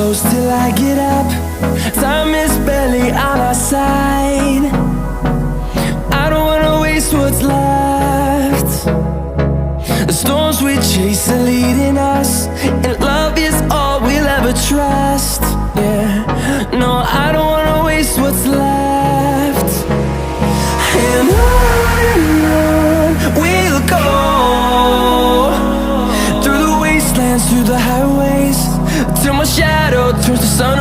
close till I get up. Time is barely on our side. I don't wanna waste what's left. The storms we chase are leading us, and love is all we'll ever trust. Yeah, no, I don't wanna waste what's left. And on we'll go, through the wastelands, through the highways, till my shadow turns to sun